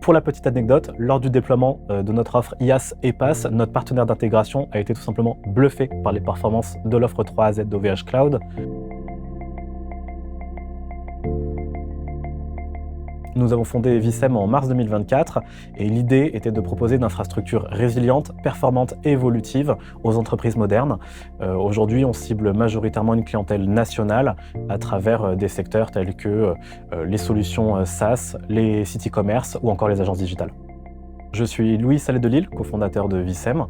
Pour la petite anecdote, lors du déploiement de notre offre IaaS et PaaS, notre partenaire d'intégration a été tout simplement bluffé par les performances de l'offre 3AZ d'OVH Cloud. Nous avons fondé Vissem en mars 2024 et l'idée était de proposer une infrastructure résiliente, performante et évolutive aux entreprises modernes. Aujourd'hui, on cible majoritairement une clientèle nationale à travers des secteurs tels que les solutions SaaS, les sites e-commerce ou encore les agences digitales. Je suis Louis Sallet-Delille, cofondateur de Vissem.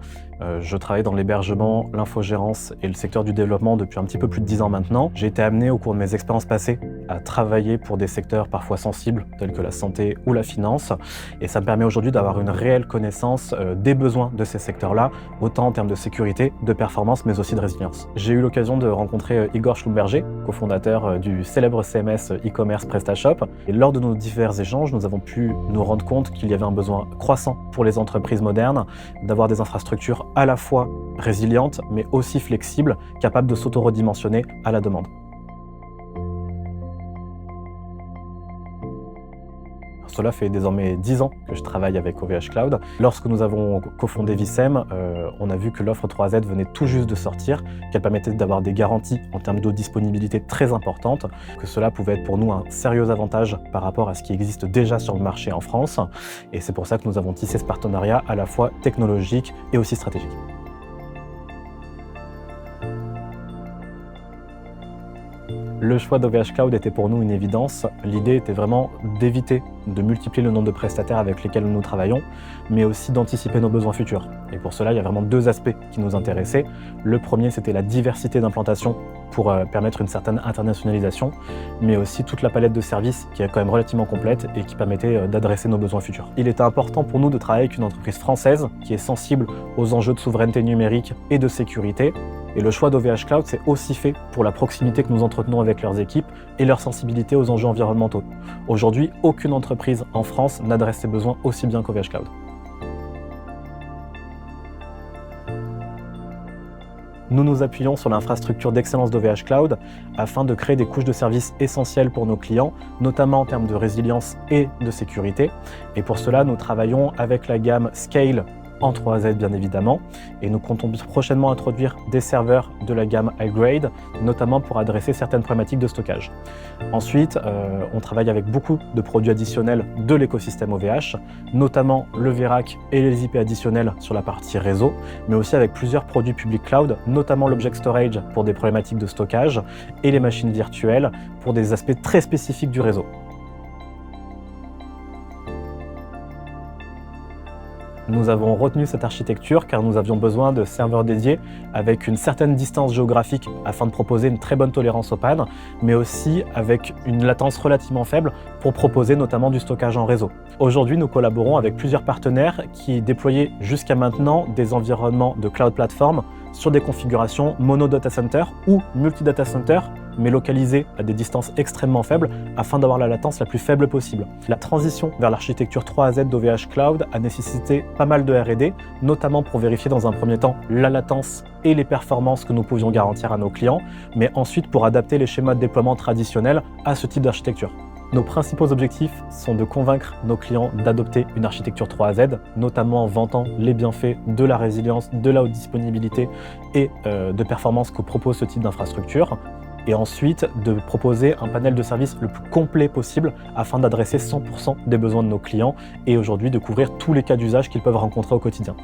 Je travaille dans l'hébergement, l'infogérance et le secteur du développement depuis un petit peu plus de 10 ans maintenant. J'ai été amené au cours de mes expériences passées à travailler pour des secteurs parfois sensibles tels que la santé ou la finance. Et ça me permet aujourd'hui d'avoir une réelle connaissance des besoins de ces secteurs-là, autant en termes de sécurité, de performance, mais aussi de résilience. J'ai eu l'occasion de rencontrer Igor Schlumberger, cofondateur du célèbre CMS e-commerce PrestaShop. Et lors de nos divers échanges, nous avons pu nous rendre compte qu'il y avait un besoin croissant pour les entreprises modernes d'avoir des infrastructures à la fois résilientes, mais aussi flexibles, capables de s'auto-redimensionner à la demande. Cela fait désormais 10 ans que je travaille avec OVH Cloud. Lorsque nous avons cofondé Vissem, on a vu que l'offre 3AZ venait tout juste de sortir, qu'elle permettait d'avoir des garanties en termes de disponibilité très importantes, que cela pouvait être pour nous un sérieux avantage par rapport à ce qui existe déjà sur le marché en France. Et c'est pour ça que nous avons tissé ce partenariat à la fois technologique et aussi stratégique. Le choix d'OVH Cloud était pour nous une évidence. L'idée était vraiment d'éviter de multiplier le nombre de prestataires avec lesquels nous travaillons, mais aussi d'anticiper nos besoins futurs. Et pour cela, il y a vraiment deux aspects qui nous intéressaient. Le premier, c'était la diversité d'implantation pour permettre une certaine internationalisation, mais aussi toute la palette de services qui est quand même relativement complète et qui permettait d'adresser nos besoins futurs. Il était important pour nous de travailler avec une entreprise française qui est sensible aux enjeux de souveraineté numérique et de sécurité. Et le choix d'OVH Cloud, c'est aussi fait pour la proximité que nous entretenons avec leurs équipes et leur sensibilité aux enjeux environnementaux. Aujourd'hui, aucune entreprise en France n'adresse ses besoins aussi bien qu'OVH Cloud. Nous nous appuyons sur l'infrastructure d'excellence d'OVH Cloud afin de créer des couches de services essentielles pour nos clients, notamment en termes de résilience et de sécurité. Et pour cela, nous travaillons avec la gamme Scale en 3AZ bien évidemment, et nous comptons prochainement introduire des serveurs de la gamme High-Grade, notamment pour adresser certaines problématiques de stockage. Ensuite, on travaille avec beaucoup de produits additionnels de l'écosystème OVH, notamment le VRAC et les IP additionnels sur la partie réseau, mais aussi avec plusieurs produits public cloud, notamment l'Object Storage pour des problématiques de stockage et les machines virtuelles pour des aspects très spécifiques du réseau. Nous avons retenu cette architecture car nous avions besoin de serveurs dédiés avec une certaine distance géographique afin de proposer une très bonne tolérance aux pannes, mais aussi avec une latence relativement faible pour proposer notamment du stockage en réseau. Aujourd'hui, nous collaborons avec plusieurs partenaires qui déployaient jusqu'à maintenant des environnements de cloud platform sur des configurations mono data center ou multi data center, mais localisés à des distances extrêmement faibles afin d'avoir la latence la plus faible possible. La transition vers l'architecture 3AZ d'OVH Cloud a nécessité pas mal de R&D, notamment pour vérifier dans un premier temps la latence et les performances que nous pouvions garantir à nos clients, mais ensuite pour adapter les schémas de déploiement traditionnels à ce type d'architecture. Nos principaux objectifs sont de convaincre nos clients d'adopter une architecture 3AZ, notamment en vantant les bienfaits de la résilience, de la haute disponibilité et de performance que propose ce type d'infrastructure. Et ensuite de proposer un panel de services le plus complet possible afin d'adresser 100% des besoins de nos clients et aujourd'hui de couvrir tous les cas d'usage qu'ils peuvent rencontrer au quotidien.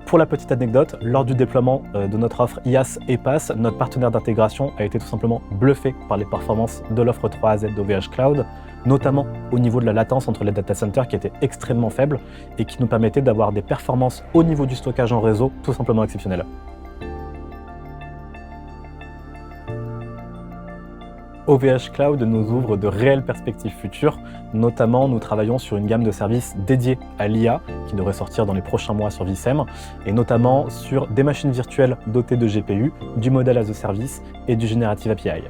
Pour la petite anecdote, lors du déploiement de notre offre IaaS et PaaS, notre partenaire d'intégration a été tout simplement bluffé par les performances de l'offre 3AZ d'OVH Cloud, notamment au niveau de la latence entre les data centers qui était extrêmement faible et qui nous permettait d'avoir des performances au niveau du stockage en réseau tout simplement exceptionnelles. OVH Cloud nous ouvre de réelles perspectives futures, notamment nous travaillons sur une gamme de services dédiés à l'IA qui devrait sortir dans les prochains mois sur Vissem, et notamment sur des machines virtuelles dotées de GPU, du modèle as a service et du Generative API.